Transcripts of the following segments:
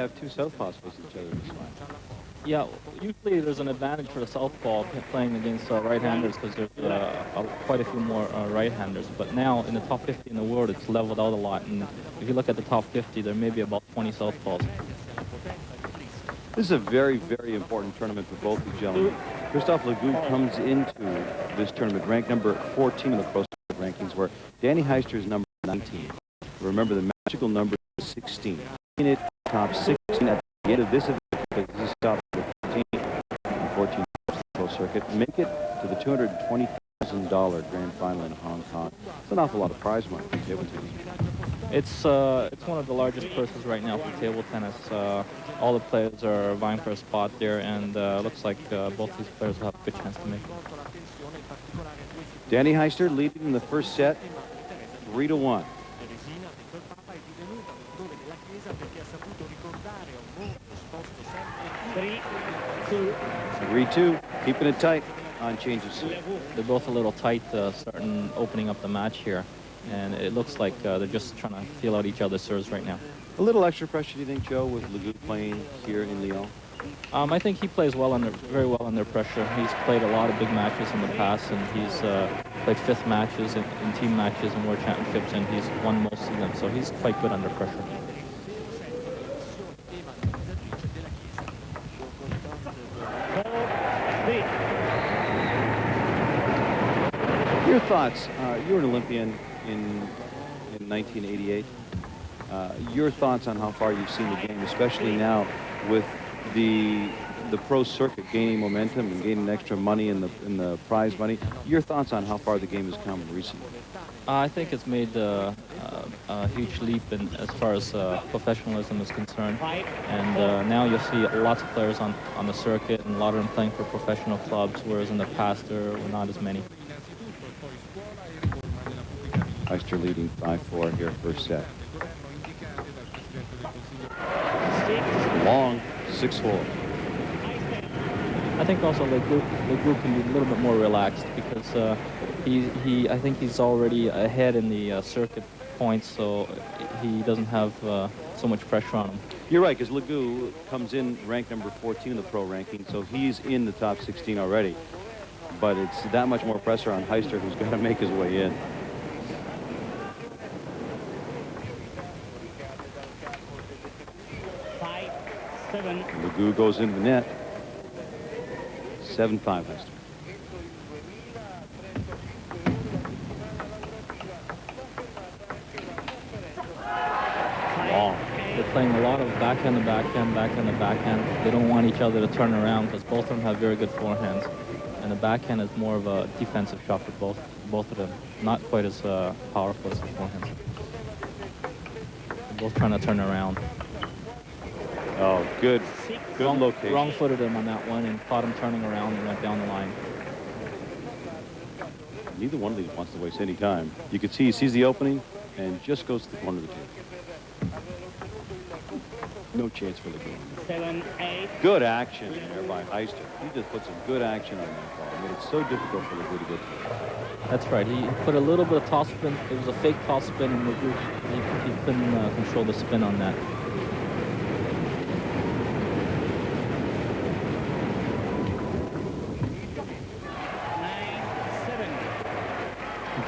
have two southpaws facing each other this time. Yeah, usually there's an advantage for the southpaw playing against right-handers because there's quite a few more right-handers. But now in the top 50 in the world, it's leveled out a lot. And if you look at the top 50, there may be about 20 southpaws. This is a very, very important tournament for both these gentlemen. Christophe Legout comes into this tournament ranked number 14 in the pro rankings, where Danny Heister is number 19. Remember, the magical number is 16. In it, top 16 at the end of this event, because this is top 15 and 14 pro circuit. Make it to the $220,000 grand final in Hong Kong. It's an awful lot of prize money for table tennis. It's one of the largest purses right now for table tennis. All the players are vying for a spot there, and looks like both these players will have a good chance to make it. Danny Heister leading in the first set, 3-1. 3-2, keeping it tight on change of serve. They're both a little tight starting opening up the match here, and it looks like they're just trying to feel out each other's serves right now. A little extra pressure, do you think, Joe, with Legout playing here in Lyon? I think he plays very well under pressure. He's played a lot of big matches in the past, and he's played fifth matches in team matches and world championships, and he's won most of them, so he's quite good under pressure. Your thoughts, you were an Olympian in 1988. Your thoughts on how far you've seen the game, especially now with the pro circuit gaining momentum and gaining extra money in the prize money. Your thoughts on how far the game has come recently? I think it's made a huge leap as far as professionalism is concerned, and now you'll see lots of players on the circuit, and a lot of them playing for professional clubs, whereas in the past there were not as many. Heister leading 5-4 here, first set. Long 6-4. I think also Legout can be a little bit more relaxed because I think he's already ahead in the circuit points, so he doesn't have so much pressure on him. You're right, because Legout comes in ranked number 14 in the pro ranking, so he's in the top 16 already. But it's that much more pressure on Heister, who's got to make his way in. Legout goes in the net. 7-5 Heister. Long. They're playing a lot of backhand to backhand, backhand to backhand. They don't want each other to turn around because both of them have very good forehands. And the backhand is more of a defensive shot for both of them. Not quite as powerful as the forehands. They're both trying to turn around. Oh, good location. Wrong-footed him on that one and caught him turning around and went down the line. Neither one of these wants to waste any time. You can see he sees the opening and just goes to the corner of the table. No chance for the game. 7-8. Good action there by Heister. He just put some good action on that ball. I mean, it's so difficult for Legout to get to it. That's right. He put a little bit of toss spin. It was a fake toss spin, and Legout, he couldn't control the spin on that.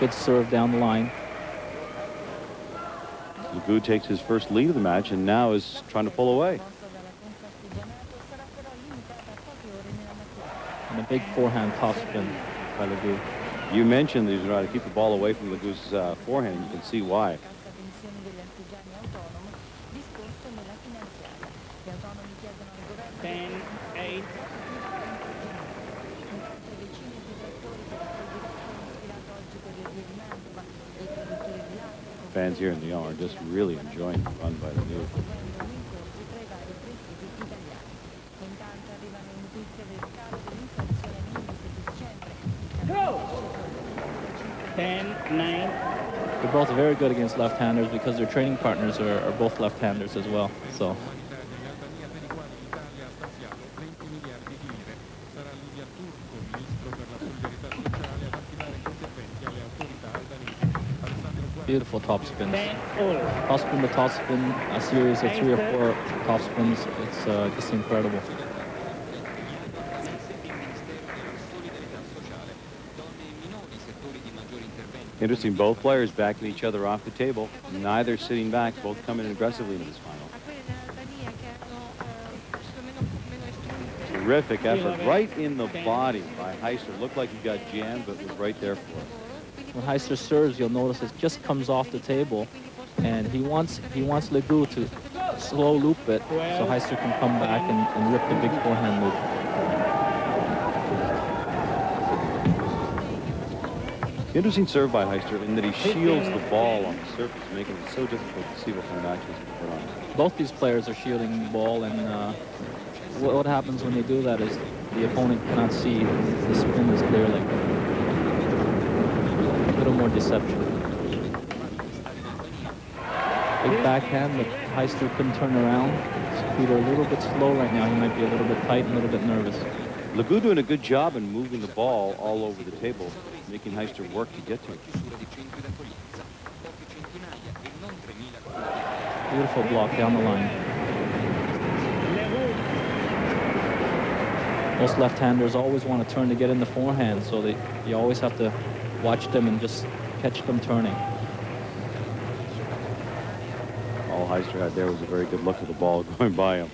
Good serve down the line. Legout takes his first lead of the match and now is trying to pull away. And a big forehand toss spin by Legout. You mentioned that he's trying to keep the ball away from Legout's forehand. You can see why. Fans here in Lyon are just really enjoying the fun by Legout. Go! 10-9. They're both very good against left-handers because their training partners are both left-handers as well. So. Beautiful top spins. Top spin to top spin, a series of 3 or 4 top spins. It's just incredible. Interesting, both players backing each other off the table. Neither sitting back, both coming aggressively into this final. Terrific effort, right in the body by Heister. Looked like he got jammed, but was right there for it. When Heister serves, you'll notice it just comes off the table, and he wants Legout to slow loop it so Heister can come back and rip the big forehand loop. Interesting serve by Heister in that he shields the ball on the surface, making it so difficult to see what kind of actions he can put on. Both these players are shielding the ball, and what happens when they do that is the opponent cannot see the spin is clearly. A little more deception. Big backhand, but Heister couldn't turn around. His feet are a little bit slow right now. He might be a little bit tight and a little bit nervous. Legout doing a good job in moving the ball all over the table, making Heister work to get to it. Beautiful block down the line. Most left-handers always want to turn to get in the forehand, so you always have to watch them and just catch them turning. All Heister had there was a very good look at the ball going by him.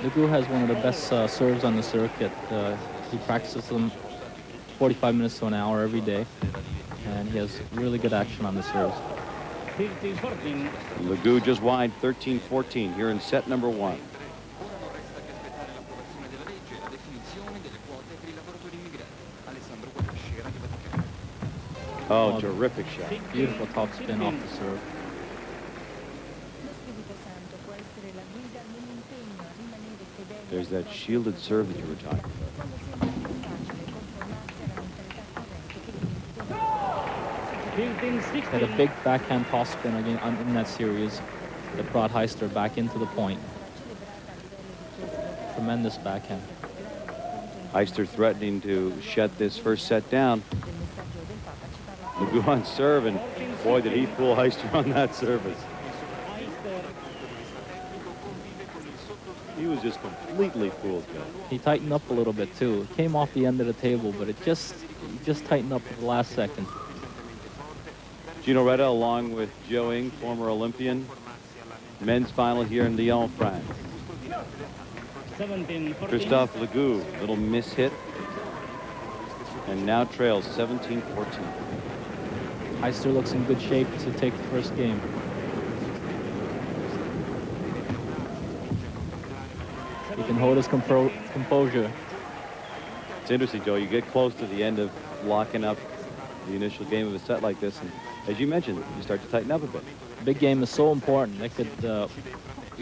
Legout has one of the best serves on the circuit. He practices them 45 minutes to an hour every day, and he has really good action on the serves. Legout just wide 13-14 here in set number 1. Oh, terrific shot. Beautiful top spin off the serve. There's that shielded serve that you were talking about. Had a big backhand toss spin again in that series that brought Heister back into the point. Tremendous backhand. Heister threatening to shut this first set down. Legout on serve, and boy, did he fool Heister on that service. He was just completely fooled, Joe. He tightened up a little bit too. It came off the end of the table, but it just tightened up at the last second. Gino Reda along with Joe Ing, former Olympian. Men's final here in Lyon, France. Christophe Legout, little miss hit, and now trails 17-14. Heister looks in good shape to take the first game. He can hold his composure. It's interesting, Joe. You get close to the end of locking up the initial game of a set like this, and as you mentioned, you start to tighten up a bit. Big game is so important. It could be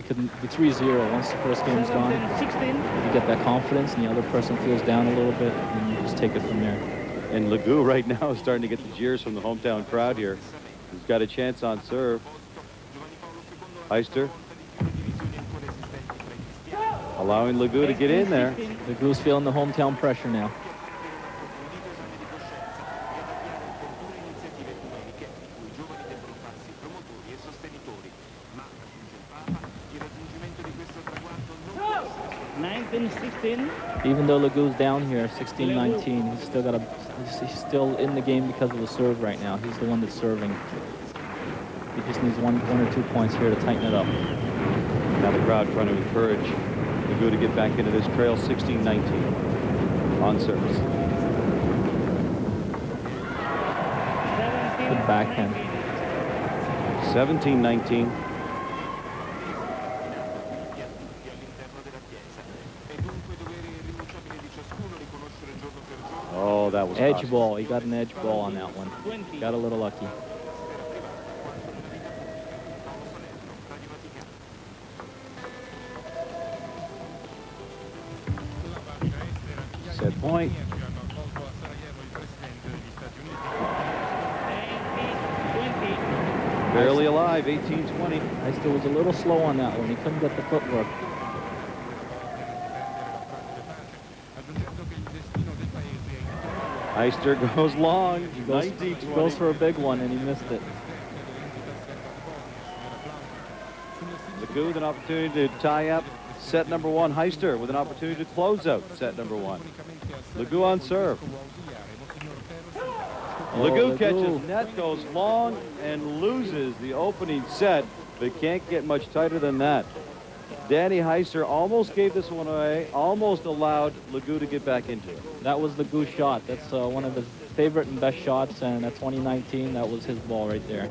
3-0 once the first game's gone. You get that confidence, and the other person feels down a little bit, and you just take it from there. And Legout right now is starting to get the jeers from the hometown crowd here. He's got a chance on serve. Heister allowing Legout to get in there. Legout's feeling the hometown pressure now. Even though Legout's down here, 16-19, he's still in the game because of the serve right now. He's the one that's serving. He just needs one or 2 points here to tighten it up. Now the crowd trying to encourage Legout to get back into this trail, 16-19 on service. Good backhand. 17-19. Oh, that was edge awesome. ball. He got an edge ball on that one. Got a little lucky. Set point. Barely alive, 18-20. Heister was a little slow on that one. He couldn't get the footwork. Heister goes long. He goes for a big one, and he missed it. Legout with an opportunity to tie up set number one. Heister with an opportunity to close out set number one. Legout on serve. Legout catches net, goes long, and loses the opening set, but can't get much tighter than that. Danny Heister almost gave this one away, almost allowed Legout to get back into it. That was Legout's shot. That's one of his favorite and best shots, and at 2019, that was his ball right there.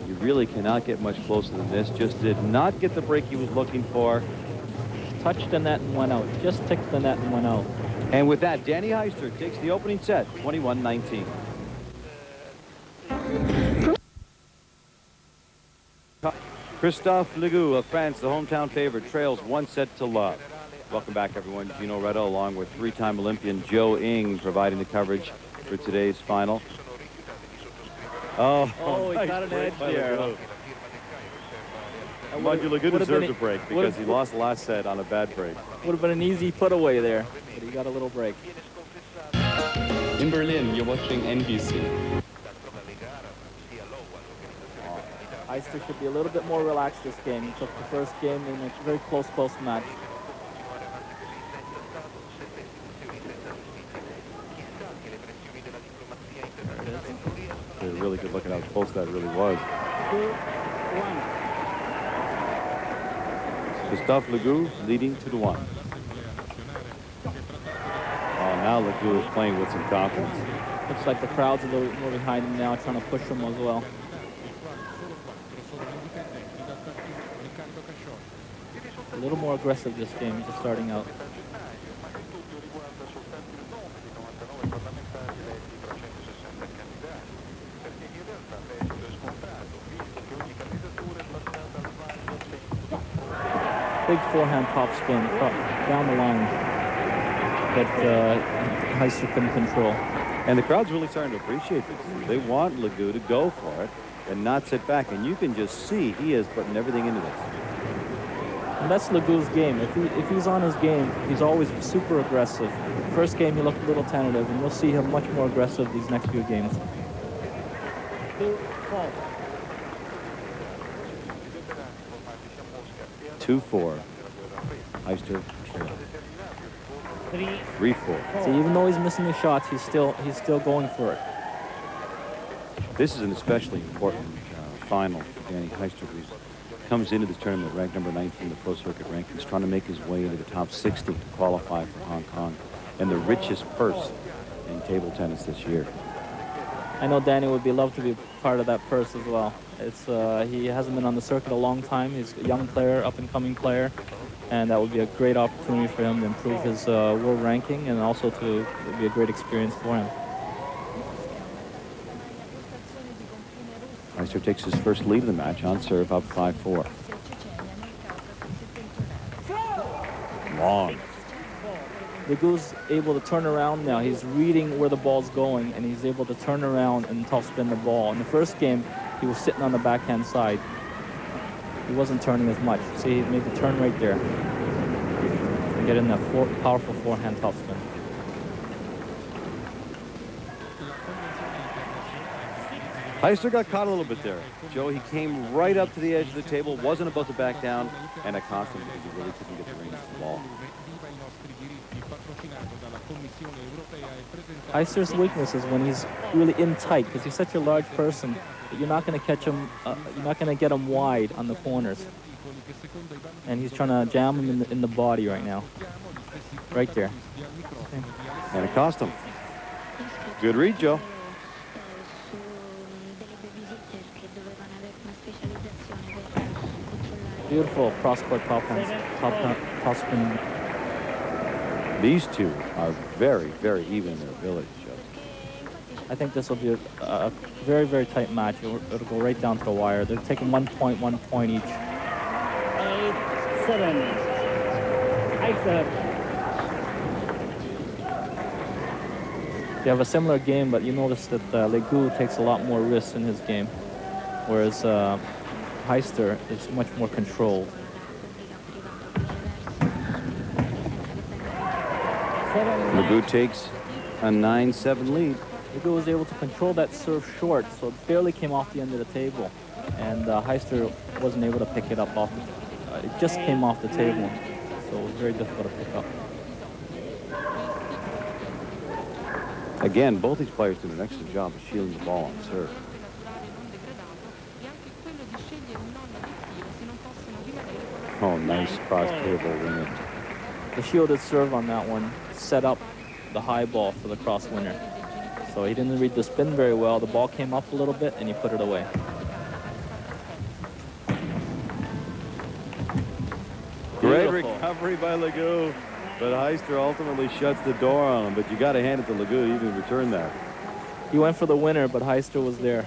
You really cannot get much closer than this. Just did not get the break he was looking for. Touched the net and went out. Just ticked the net and went out. And with that, Danny Heister takes the opening set, 21-19. Christophe Legout of France, the hometown favorite, trails 1-0. Welcome back, everyone. Gino Reda, along with three-time Olympian Joe Ing, providing the coverage for today's final. Oh, he got an edge there. Mind you, Legout deserves a break because he lost the last set on a bad break. Would have been an easy put away there, but he got a little break. In Berlin, you're watching NBC. Heister should be a little bit more relaxed this game. He took the first game in a very close match. They're really good looking how close that really was. 2-1. Christophe Legout leading 2-1. Oh, now Legout is playing with some confidence. Looks like the crowd's a little bit more behind him now, trying to push him as well. A little more aggressive this game, just starting out. Big forehand topspin down the line that Heister couldn't control. And the crowd's really starting to appreciate this. They want Legout to go for it and not sit back. And you can just see he is putting everything into this. And that's Legout's game. If he's on his game, he's always super aggressive. First game, he looked a little tentative, and we'll see him much more aggressive these next few games. 2-4. Heister 3-4. See, even though he's missing the shots, he's still going for it. This is an especially important final for Danny Heister, who comes into this tournament ranked number 19 in the Pro Circuit rankings, trying to make his way into the top 60 to qualify for Hong Kong and the richest purse in table tennis this year. I know Danny would be loved to be part of that purse as well. It's he hasn't been on the circuit a long time. He's a young player, up-and-coming player, and that would be a great opportunity for him to improve his world ranking, and also to be a great experience for him. Heister takes his first lead of the match on serve, up 5-4. Long. Legout's able to turn around now. He's reading where the ball's going, and he's able to turn around and topspin the ball. In the first game, he was sitting on the backhand side. He wasn't turning as much. See, he made the turn right there. And get in that powerful forehand topspin. Heister got caught a little bit there. Joe, he came right up to the edge of the table, wasn't about to back down, and it cost him because he really couldn't get the range of the ball. Heister's weakness is when he's really in tight, because he's such a large person that you're not going to catch him, you're not going to get him wide on the corners. And he's trying to jam him in the body right now. Right there. And it cost him. Good read, Joe. Beautiful cross-court top spin. These two are very, very even in their abilities, Joe. I think this will be a very, very tight match. It'll go right down to the wire. They're taking 1 point each. 8-7. Heister. They have a similar game, but you notice that Legout takes a lot more risks in his game, whereas Heister is much more controlled. Legout takes A 9-7 lead. Legout was able to control that serve short, so it barely came off the end of the table. And Heister wasn't able to pick it up off the, it just came off the table, so it was very difficult to pick up. Again, both these players did an excellent job of shielding the ball on serve. Oh, nice cross-table winner. The shielded serve on that one set up the high ball for the cross winner. So he didn't read the spin very well. The ball came up a little bit, and he put it away. Great Beautiful. recovery by Legout, but Heister ultimately shuts the door on him. But you got to hand it to Legout to even return that. He went for the winner, but Heister was there.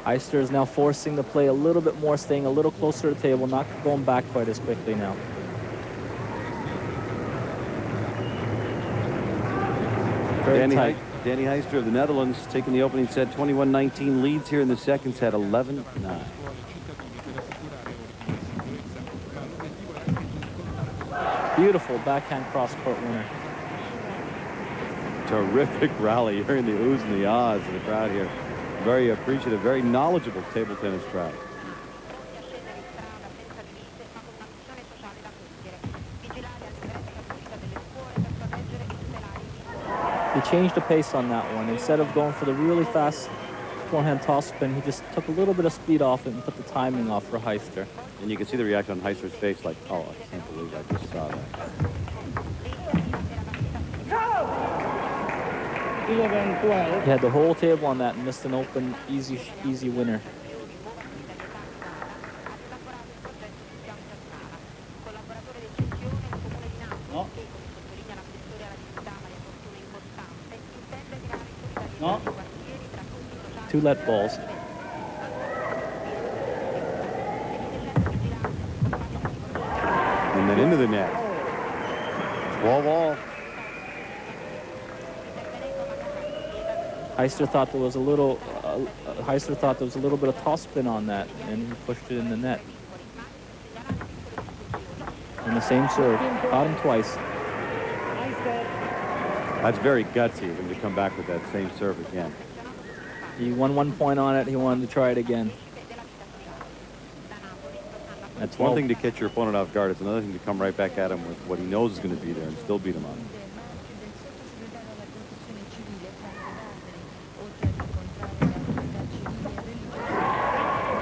Heister is now forcing the play a little bit more, staying a little closer to the table, not going back quite as quickly now. Very tight. Danny Heister of the Netherlands taking the opening set 21-19, leads here in the second set 11-9. Beautiful backhand cross-court winner. Terrific rally here in the oohs and the ahs of the crowd here. Very appreciative, very knowledgeable table tennis crowd. He changed the pace on that one. Instead of going for the really fast forehand toss spin, he just took a little bit of speed off it and put the timing off for Heister. And you can see the reaction on Heister's face like, oh, I can't believe I just saw that. 11-12. He had the whole table on that and missed an open, easy winner. No. No. Two let balls. And then into the net. Wall. Heister thought there was a little. Heister thought there was a little bit of toss spin on that, and he pushed it in the net. And the same serve, caught him twice. That's very gutsy of him to come back with that same serve again. He won 1 point on it. He wanted to try it again. That's one thing to catch your opponent off guard. It's another thing to come right back at him with what he knows is going to be there and still beat him on it.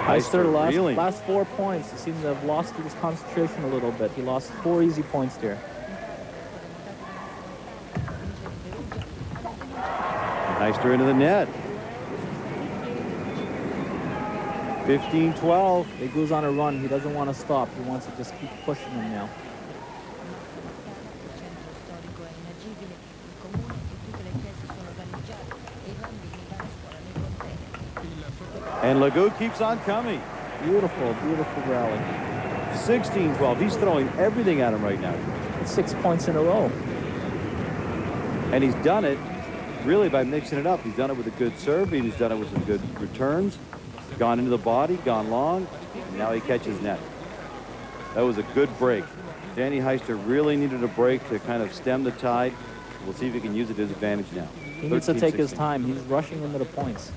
Heister last 4 points. He seems to have lost his concentration a little bit. He lost 4 easy points there. Heister into the net. 15-12. Legout's on a run. He doesn't want to stop. He wants to just keep pushing him now. And Legout keeps on coming. Beautiful rally. 16-12. He's throwing everything at him right now. It's 6 points in a row. And he's done it really by mixing it up. He's done it with a good serve. He's done it with some good returns. Gone into the body, gone long, and now he catches net. That was a good break. Danny Heister really needed a break to kind of stem the tide. We'll see if he can use it to his advantage now. He needs to take his time. He's rushing into the points.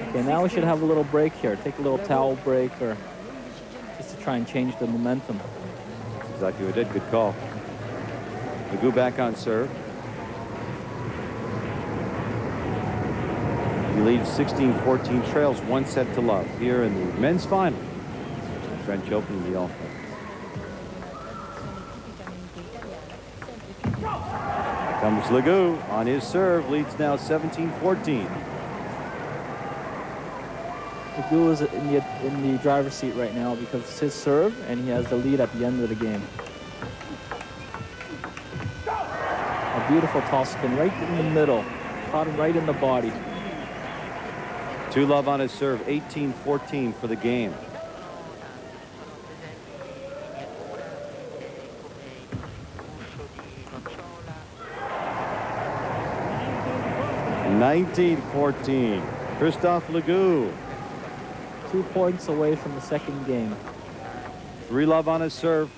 Okay, now we should have a little break here. Take a little towel break or just to try and change the momentum. That's exactly what he did. Good call. Legout back on serve. He leads 16-14, trails 1 set to love here in the men's final. French Open in the All-Star. Comes Legout on his serve, leads now 17-14. Legout is in the driver's seat right now because it's his serve and he has the lead at the end of the game. A beautiful toss spin right in the middle, caught him right in the body. 2-love on his serve, 18-14 for the game. (19-14). Christophe Legout 2 points away from the second game. 3-love on his serve.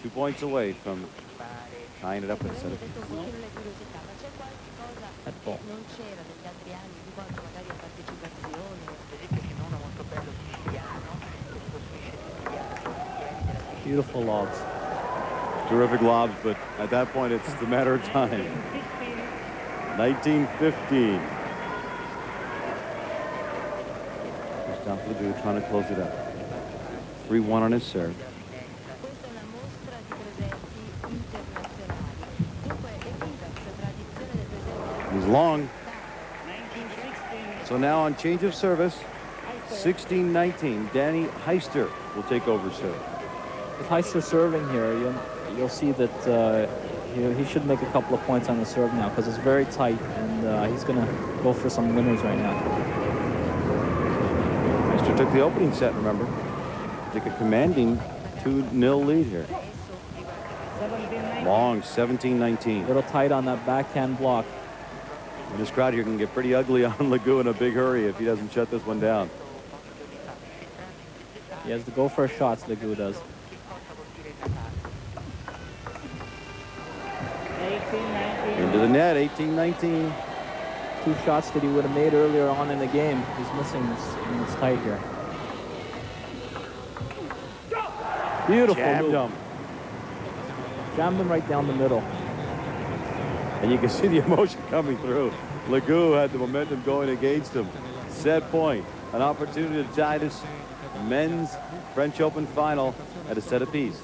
2 points away from tying it up at a set of pieces. Head ball. Beautiful lobs. Terrific lobs, but at that point, it's the matter of time. 19-15. Christophe Legout trying to close it up. 3-1 on his serve. He's long. So now on change of service, 16-19, Danny Heister will take over serve. With Heister serving here, you'll see that he should make a couple of points on the serve now because it's very tight, and he's going to go for some winners right now. Heister took the opening set, remember. Took a commanding 2-0 lead here. Long, 17-19. A little tight on that backhand block. And this crowd here can get pretty ugly on Legout in a big hurry if he doesn't shut this one down. He has to go for shots, Legout does. 18-19. Into the net, 18-19. 2 shots that he would have made earlier on in the game. He's missing this, and it's tight here. Beautiful Jammed move. him. Jammed him right down the middle. And you can see the emotion coming through. Legout had the momentum going against him. Set point. An opportunity to tie this men's French Open final at a set apiece.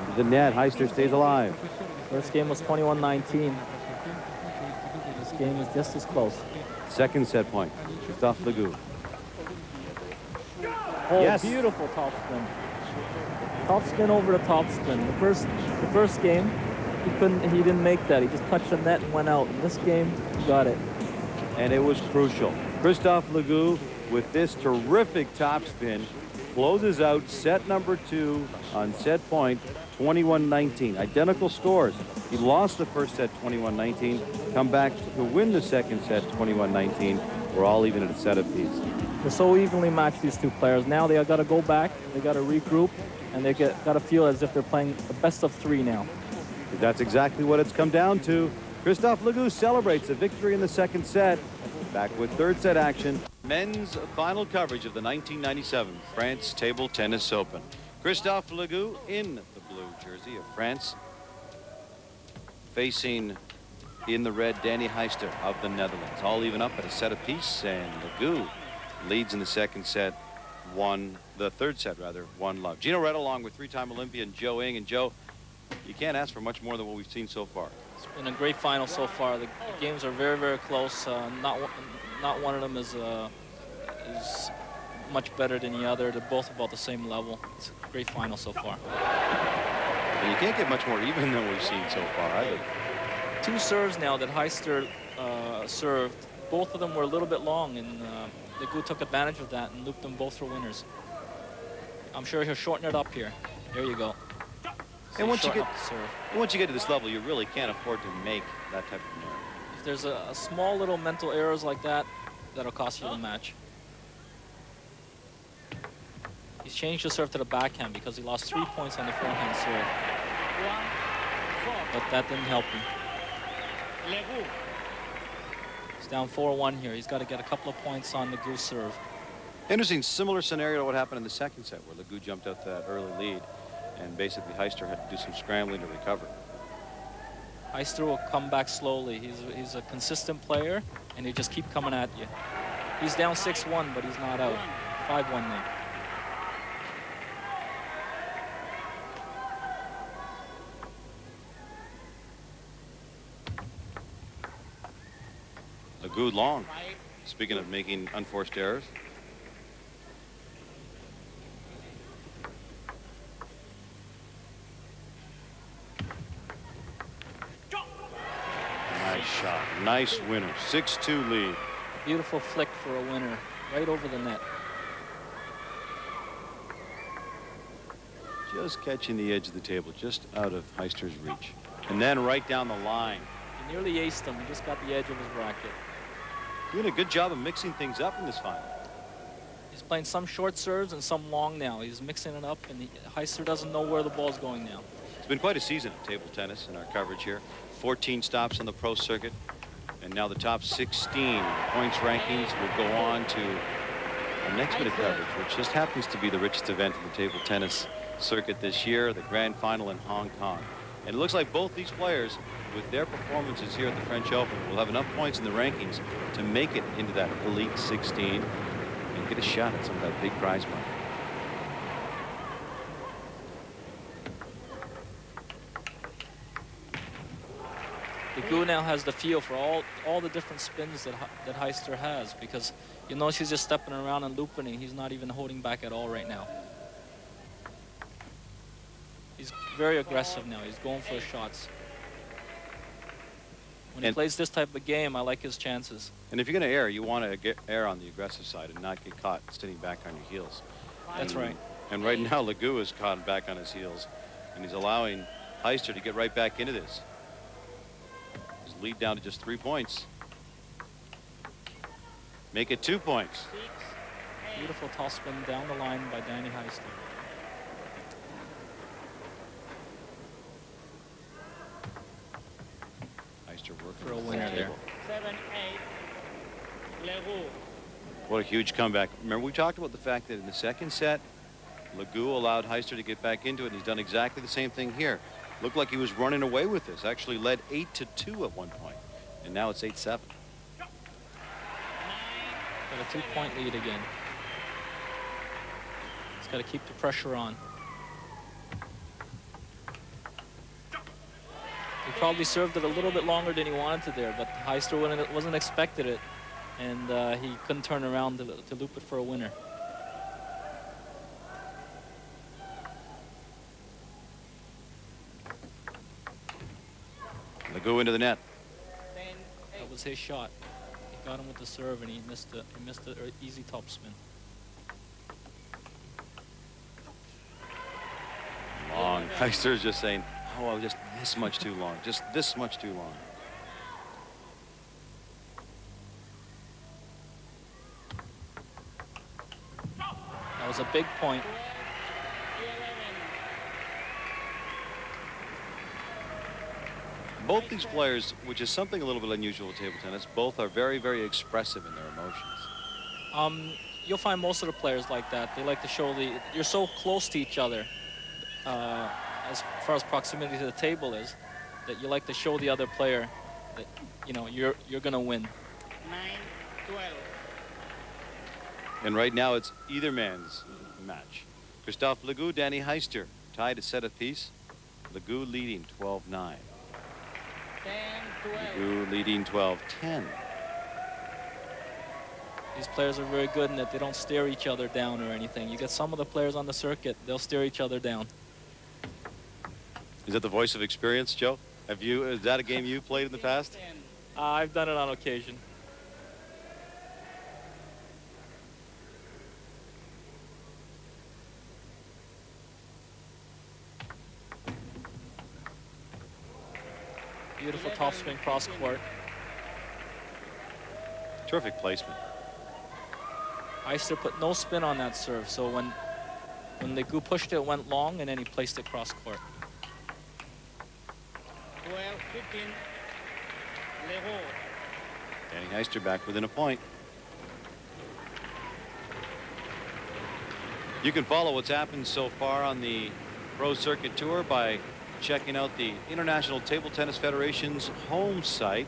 Into the net, Heister stays alive. First game was 21-19. This game is just as close. Second set point, Christophe Legout. Oh, Yes. beautiful topspin. Topspin over the topspin. The first game, he didn't make that. He just touched the net and went out. In this game, he got it. And it was crucial. Christophe Legout with this terrific topspin closes out set number 2 on set point, 21-19. Identical scores. He lost the first set 21-19, come back to win the second set 21-19. We're all even at a set apiece. They're so evenly matched, these two players. Now they got to go back, they got to regroup, and they got to feel as if they're playing a best of 3 now. That's exactly what it's come down to. Christophe Legout celebrates a victory in the second set. Back with third set action. Men's final coverage of the 1997 France Table Tennis Open. Christophe Legout in the blue jersey of France, facing in the red Danny Heister of the Netherlands. All even up at a set apiece, and Legout leads in the second set, the third set rather, 1-love. Gino Red along with 3-time Olympian Joe Ing. And Joe, you can't ask for much more than what we've seen so far. It's been a great final so far. The games are very, very close. Not one of them is much better than the other. They're both about the same level. It's a great final so far. And you can't get much more even than we've seen so far either. 2 serves now that Heister served. Both of them were a little bit long, and Legout took advantage of that and looped them both for winners. I'm sure he'll shorten it up here. There you go. So And once you get to this level, you really can't afford to make that type of error. If there's a small little mental errors like that, that'll cost you the match. He's changed the serve to the backhand because he lost 3 points on the forehand serve. But that didn't help him. He's down 4-1 here. He's got to get a couple of points on the Legout serve. Interesting, similar scenario to what happened in the second set, where Legout jumped out that early lead, and basically Heister had to do some scrambling to recover. Heister will come back slowly. He's a consistent player, and he just keep coming at you. He's down 6-1, but he's not out. 5-1 now. Legout long. Speaking of making unforced errors. Nice shot. Nice winner. 6-2 lead. Beautiful flick for a winner, right over the net. Just catching the edge of the table, just out of Heister's reach. And then right down the line. nearly aced him. He just got the edge of his racket. Doing a good job of mixing things up in this final. He's playing some short serves and some long now. He's mixing it up, and Heister doesn't know where the ball's going now. It's been quite a season of table tennis in our coverage here. 14 stops on the pro circuit. And now the top 16 points rankings will go on to the next bit of coverage, which just happens to be the richest event in the table tennis circuit this year, the grand final in Hong Kong. And it looks like both these players, with their performances here at the French Open, will have enough points in the rankings to make it into that Elite 16 and get a shot at some of that big prize money. Legout now has the feel for all the different spins that Heister has, because you know she's just stepping around and looping, and he's not even holding back at all right now. He's very aggressive now. He's going for the shots. When he plays this type of game, I like his chances. And if you're going to err, you want to err on the aggressive side and not get caught sitting back on your heels. That's right. And right now, Legout is caught back on his heels, and he's allowing Heister to get right back into this. His lead down to just 3 points. Make it 2 points. Beautiful toss spin down the line by Danny Heister. Heister working For a winner there. 7-8. Legout. What a huge comeback. Remember, we talked about the fact that in the second set, Legout allowed Heister to get back into it, and he's done exactly the same thing here. Looked like he was running away with this. Actually led 8-2 at one point, and now it's 8-7. Got a 2-point lead again. He's got to keep the pressure on. He probably served it a little bit longer than he wanted to there, but Heister wasn't expected it, and he couldn't turn around to loop it for a winner. Legout into the net. That was his shot. He got him with the serve, and he missed the easy top spin. Long. Heister's just saying, oh, just this much too long. Just this much too long. That was a big point. Both these players, which is something a little bit unusual with table tennis, both are very, very expressive in their emotions. You'll find most of the players like that. They like to show you're so close to each other, as far as proximity to the table is, that you like to show the other player that, you know, you're gonna win. 9-12. And right now it's either man's match. Christophe Legout, Danny Heister tied a set apiece. Legout leading 12-9. 10-12. Legout leading 12-10. These players are very good in that they don't stare each other down or anything. You get some of the players on the circuit, they'll stare each other down. Is that the voice of experience, Joe? Is that a game you played in the past? I've done it on occasion. Beautiful top spin cross court. Terrific placement. Heister put no spin on that serve, so when Legout pushed it, went long, and then he placed it cross court. 12-15. Legout. Danny Heister back within a point. You can follow what's happened so far on the Pro Circuit Tour by checking out the International Table Tennis Federation's home site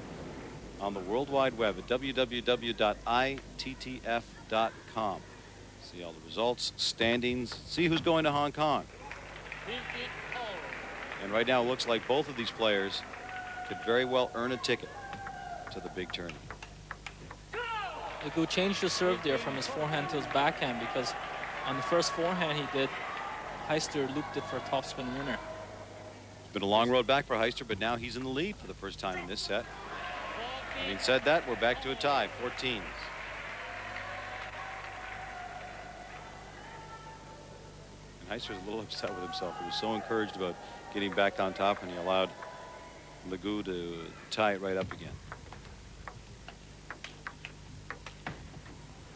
on the World Wide Web at www.ittf.com. See all the results, standings, see who's going to Hong Kong. 15 all. And right now it looks like both of these players could very well earn a ticket to the big tourney. Legout changed the serve there from his forehand to his backhand, because on the first forehand he did, Heister looped it for a topspin winner. It's been a long road back for Heister, but now he's in the lead for the first time in this set. Having said that, we're back to a tie, 14. And Heister's a little upset with himself. He was so encouraged about getting back on top, and he allowed Legout to tie it right up again.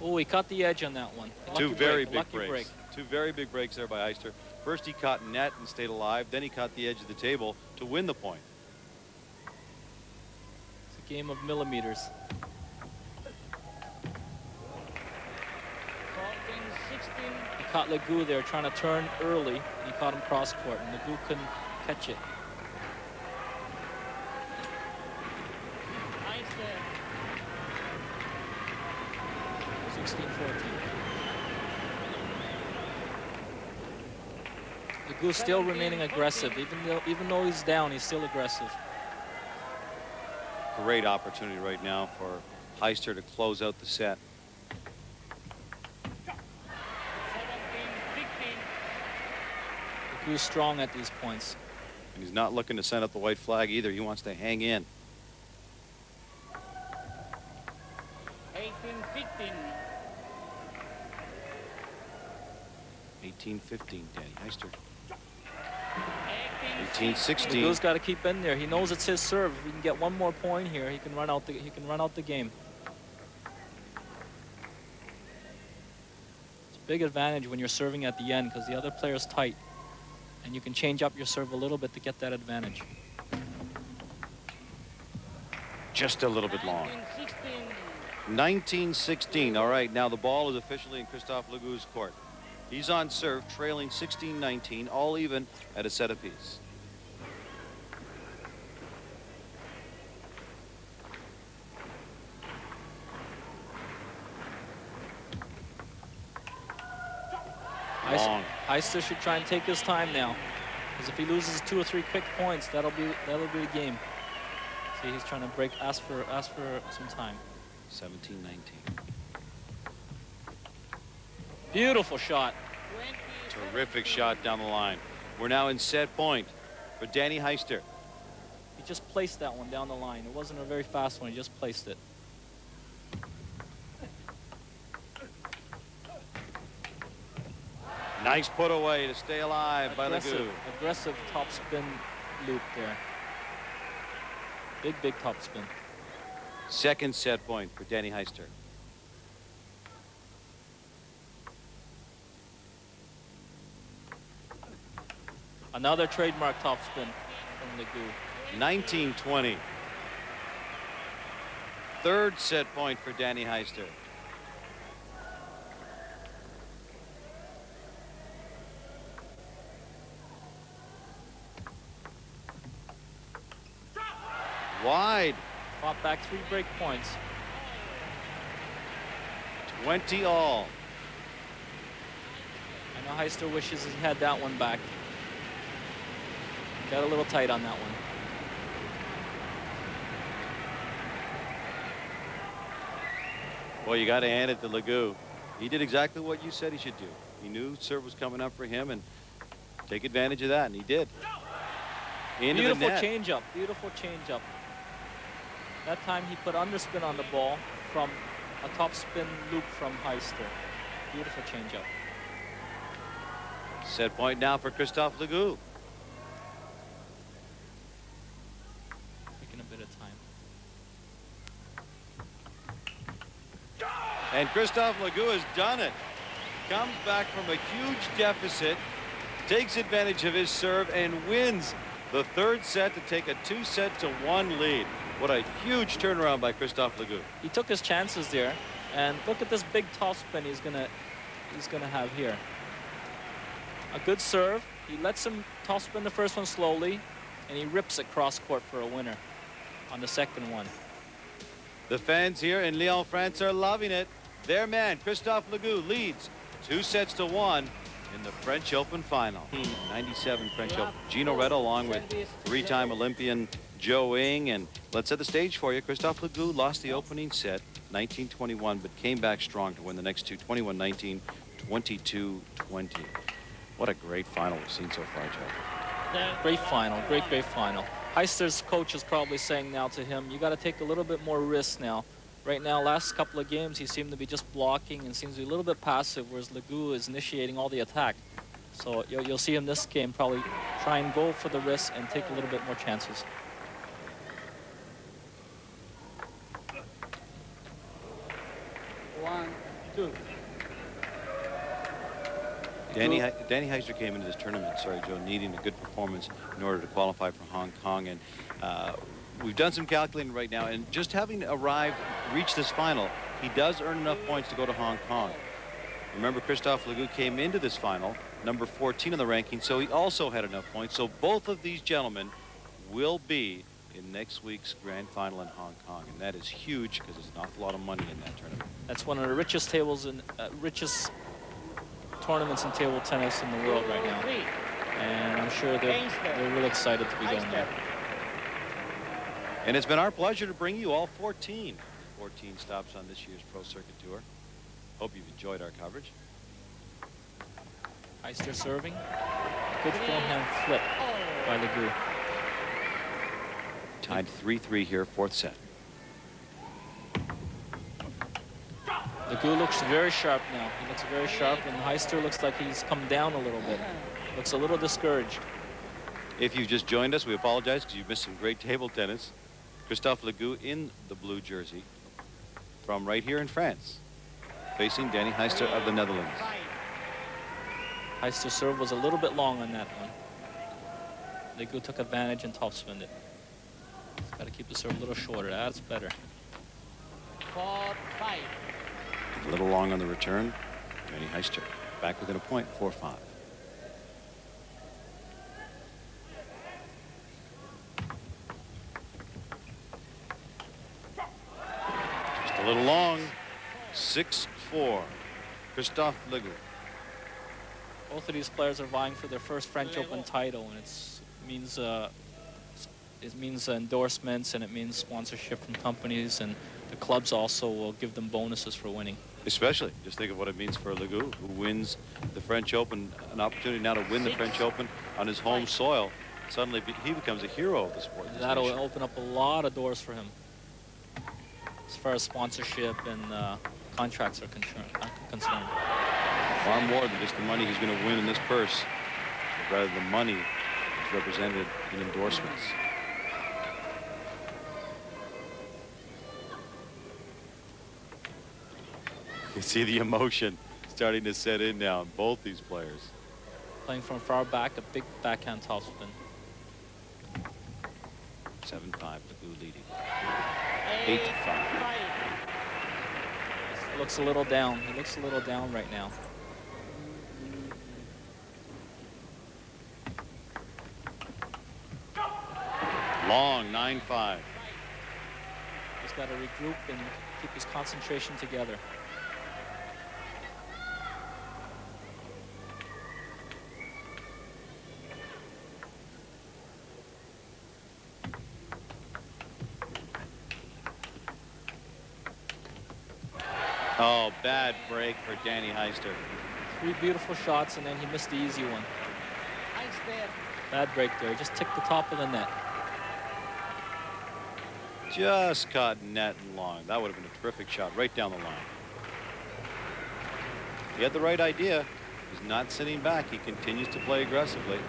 Oh, he caught the edge on that one. Two Lucky very break, big lucky breaks. break. Two very big breaks there by Heister. First he caught net and stayed alive. Then he caught the edge of the table to win the point. It's a game of millimeters. Faulting 16. He caught Legout there trying to turn early, and he caught him cross court, and Legout couldn't catch it. Heister. 16-14. Legout still remaining aggressive, even though he's down, he's still aggressive. Great opportunity right now for Heister to close out the set. 17, 15. Legout's strong at these points. And he's not looking to send up the white flag either. He wants to hang in. 18, 15. 18-15, Danny Heister. 18, 18-16. Legout's got to keep in there. He knows it's his serve. If he can get one more point here, he can run out the game. It's a big advantage when you're serving at the end because the other player's tight, and you can change up your serve a little bit to get that advantage. Just a little bit long. 16. 19-16. All right, now the ball is officially in Christophe Legout's court. He's on serve, trailing 16-19, all even at a set apiece. Heister should try and take his time now, because if he loses 2 or 3 quick points, that'll be the game. See, he's trying to ask for some time. 17-19. Beautiful shot. 20. Terrific shot down the line. We're now in set point for Danny Heister. He just placed that one down the line. It wasn't a very fast one. He just placed it. Nice put away to stay alive by Legout. Aggressive top spin loop there. Big top spin. Second set point for Danny Heister. Another trademark top spin from Legout. 19-20. Third set point for Danny Heister. Wide. Fought back 3 break points. 20 all. I know Heister wishes he had that one back. Got a little tight on that one. Well, you got to hand it to Legout. He did exactly what you said he should do. He knew serve was coming up for him and take advantage of that, and he did. Into Beautiful the net. changeup. Beautiful changeup. That time he put underspin on the ball from a top spin loop from Heister. Beautiful changeup. Set point now for Christophe Legout. Taking a bit of time. And Christophe Legout has done it. Comes back from a huge deficit, takes advantage of his serve, and wins the third set to take a 2-1 lead. What a huge turnaround by Christophe Legout. He took his chances there, and look at this big top spin he's gonna have here. A good serve. He lets him top spin the first one slowly, and he rips it cross court for a winner on the second one. The fans here in Lyon, France are loving it. Their man, Christophe Legout, leads 2-1 in the French Open final. 97 French Open. Gino Reda along with 3-time Olympian Joe Ing. And let's set the stage for you. Christophe Legout lost the opening set, 19-21, but came back strong to win the next two, 21-19, 22-20. What a great final we've seen so far, Joe. Great final, great final. Heister's coach is probably saying now to him, you got to take a little bit more risks now. Right now, last couple of games, he seemed to be just blocking and seems to be a little bit passive, whereas Legout is initiating all the attack. So you'll see him this game probably try and go for the risk and take a little bit more chances. 2. Danny Heister came into this tournament, sorry, Joe, needing a good performance in order to qualify for Hong Kong. And we've done some calculating right now, and just having reached this final, he does earn enough points to go to Hong Kong. Remember, Christophe Legout came into this final, number 14 in the ranking, so he also had enough points. So both of these gentlemen will be in next week's grand final in Hong Kong, and that is huge because there's an awful lot of money in that tournament. That's one of the richest tables and richest tournaments in table tennis in the world right now, and I'm sure they're really excited to be going there. And it's been our pleasure to bring you all 14 stops on this year's Pro Circuit Tour. Hope you've enjoyed our coverage. Heister serving. Good forehand flip by Legout. Tied 3-3 here, fourth set. Legout looks very sharp now. He looks very sharp, and Heister looks like he's come down a little bit. Looks a little discouraged. If you've just joined us, we apologize because you've missed some great table tennis. Christophe Legout in the blue jersey from right here in France, facing Danny Heister of the Netherlands. Heister's serve was a little bit long on that one. Legout took advantage and topspinned it. He's got to keep the serve a little shorter. That's better. 4-5. A little long on the return. Danny Heister back within a point, 4-5. Just a little long. 6-4. Christophe Legout. Both of these players are vying for their first French Open title, and it means endorsements, and it means sponsorship from companies, and the clubs also will give them bonuses for winning. Especially, just think of what it means for Legout, who wins the French Open, an opportunity now to win the French Open on his home soil. Suddenly, he becomes a hero of the sport. That'll open up a lot of doors for him as far as sponsorship and contracts are concerned. Far more than just the money he's going to win in this purse, but rather the money is represented in endorsements. You see the emotion starting to set in now in both these players. Playing from far back, a big backhand topspin. 7-5, Legout leading. 8-5. He looks a little down. He looks a little down right now. Long, 9-5. He's got to regroup and keep his concentration together. Oh, bad break for Danny Heister. 3 beautiful shots, and then he missed the easy one. Heister. Bad break there. Just ticked the top of the net. Just caught net and long. That would have been a terrific shot right down the line. He had the right idea. He's not sitting back. He continues to play aggressively.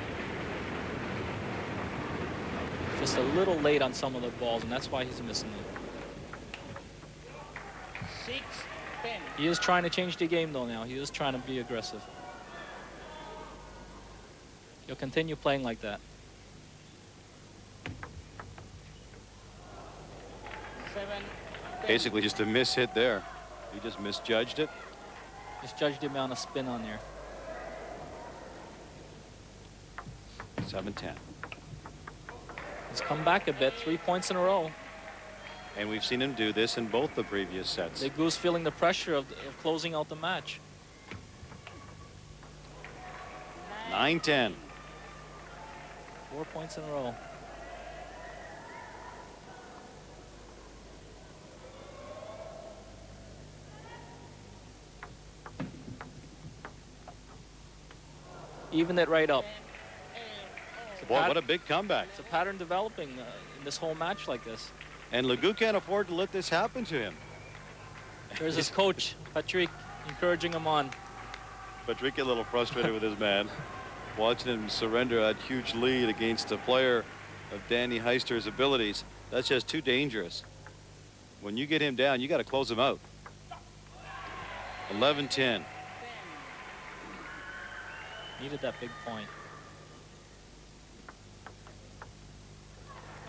Just a little late on some of the balls, and that's why he's missing them. 6-10. He is trying to change the game, though, now. He is trying to be aggressive. He'll continue playing like that. 7-10. Basically just a miss hit there. He just misjudged it. Just judge the amount of spin on there. 7-10. He's come back a bit. 3 points in a row. And we've seen him do this in both the previous sets. Legout's feeling the pressure of closing out the match. 9-10. 4 points in a row. Even it right up. Boy, what a big comeback. It's a pattern developing in this whole match like this. And Legout can't afford to let this happen to him. There's his coach, Patrick, encouraging him on. Patrick a little frustrated with his man. Watching him surrender that huge lead against a player of Danny Heister's abilities. That's just too dangerous. When you get him down, you got to close him out. 11-10. Needed that big point.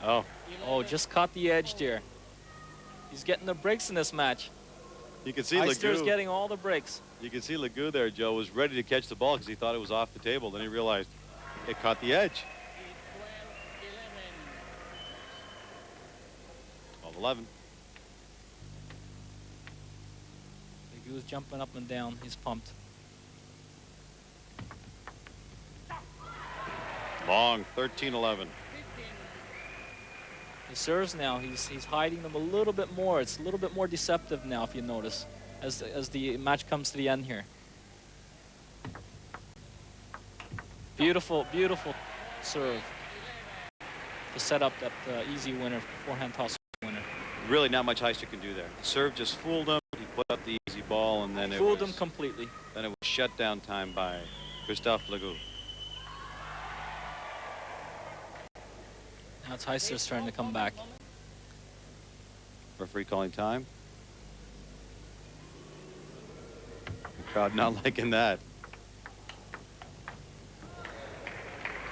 Oh, Oh, just caught the edge there. He's getting the breaks in this match. you can see Heister's Legout. getting all the breaks. You can see Legout there, Joe, was ready to catch the ball because he thought it was off the table. Then he realized it caught the edge. 12-11. Legout's jumping up and down. He's pumped. Long, 13-11. He serves now. He's hiding them a little bit more. It's a little bit more deceptive now, if you notice, as the match comes to the end here. Beautiful, beautiful serve to set up that easy winner, forehand toss winner. Really not much Heister can do there. The serve just fooled him. He put up the easy ball, and then Fooled him completely. Then it was shut down time by Christophe Legout. Now it's Heister's turn to come back. Referee calling time. The crowd not liking that.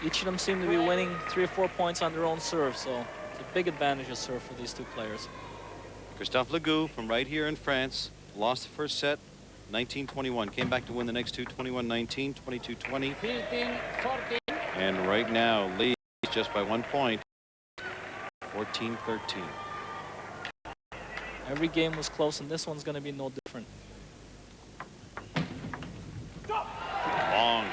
Each of them seem to be winning 3 or 4 points on their own serve, so it's a big advantage of serve for these two players. Christophe Legout from right here in France lost the first set, 19-21. Came back to win the next two, 21-19, 22-20. 15-14. And right now leads just by 1 point, 14-13. Every game was close, and this one's going to be no different. Long,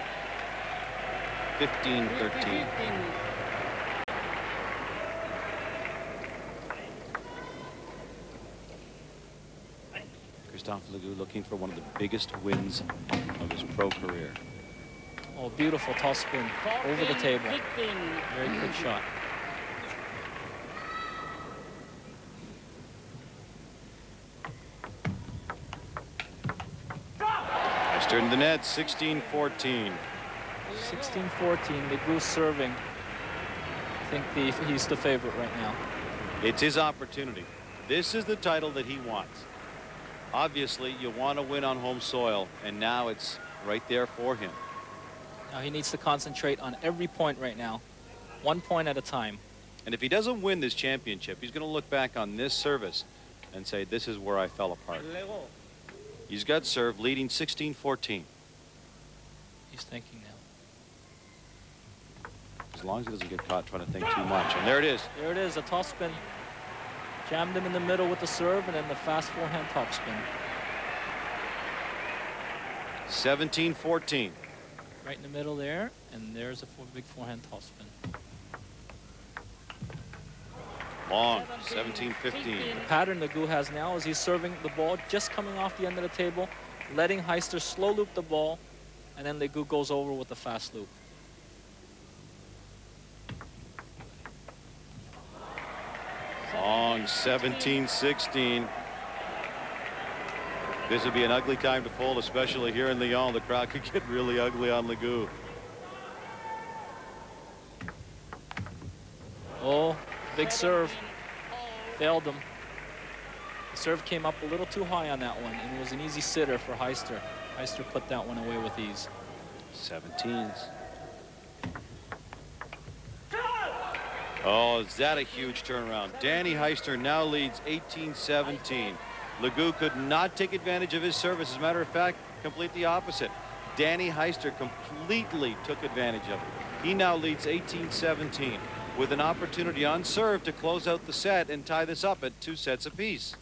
15-13. Christophe Legout looking for one of the biggest wins of his pro career. Oh, beautiful toss spin over the table. 15. Very quick shot. Heister in the net, 16-14. 16-14, Legout serving. I think he's the favorite right now. It's his opportunity. This is the title that he wants. Obviously, you want to win on home soil, and now it's right there for him. Now he needs to concentrate on every point right now, 1 point at a time. And if he doesn't win this championship, he's going to look back on this service and say, this is where I fell apart. He's got serve, leading 16-14. He's thinking now. As long as he doesn't get caught trying to think too much. And there it is. There it is, a toss spin. Jammed him in the middle with the serve, and then the fast forehand top spin. 17-14. Right in the middle there, and there's a big forehand toss spin. Long, 17-15. The pattern Legout has now is he's serving the ball just coming off the end of the table, letting Heister slow loop the ball, and then Legout goes over with the fast loop. Long, 17-16. This would be an ugly time to fold, especially here in Lyon. The crowd could get really ugly on Legout. Oh, big serve. Failed him. The serve came up a little too high on that one, and it was an easy sitter for Heister. Heister put that one away with ease. 17s. Oh, is that a huge turnaround? Danny Heister now leads 18-17. Legout could not take advantage of his service. As a matter of fact, complete the opposite. Danny Heister completely took advantage of it. He now leads 18-17 with an opportunity on serve to close out the set and tie this up at 2 sets apiece.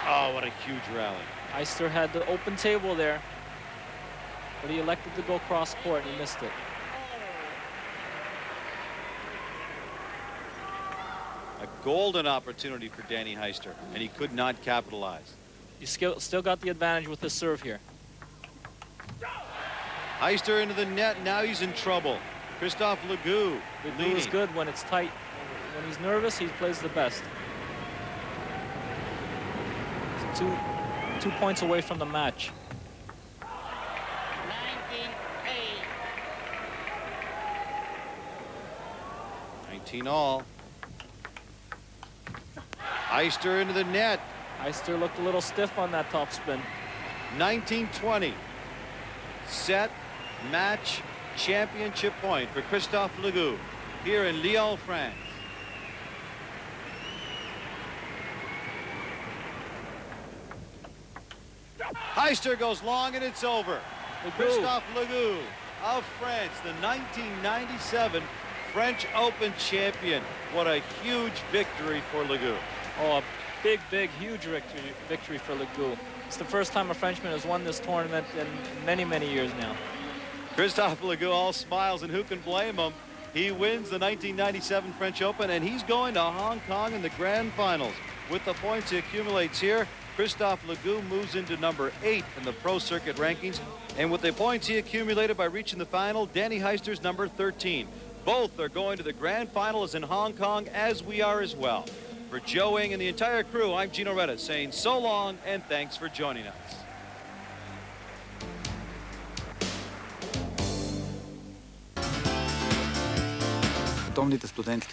Oh, what a huge rally. Heister had the open table there, but he elected to go cross court and he missed it. A golden opportunity for Danny Heister, and he could not capitalize. He still got the advantage with his serve here. Heister into the net, now he's in trouble. Christophe Legout Legout is good when it's tight. When he's nervous, he plays the best. He's two points away from the match. 19-8. 19 all. Heister into the net. Heister looked a little stiff on that top spin. 1920. Set, match, championship point for Christophe Legout here in Lyon, France. Heister goes long and it's over. Christophe Legout of France, the 1997 French Open champion. What a huge victory for Legout. Oh, a big, huge victory for Legout. It's the first time a Frenchman has won this tournament in many, many years now. Christophe Legout all smiles, and who can blame him? He wins the 1997 French Open, and he's going to Hong Kong in the grand finals. With the points he accumulates here, Christophe Legout moves into number 8 in the pro circuit rankings, and with the points he accumulated by reaching the final, Danny Heister's number 13. Both are going to the grand finals in Hong Kong, as we are as well. For Joe Ng and the entire crew, I'm Gino Reda saying so long and thanks for joining us. Световните студентски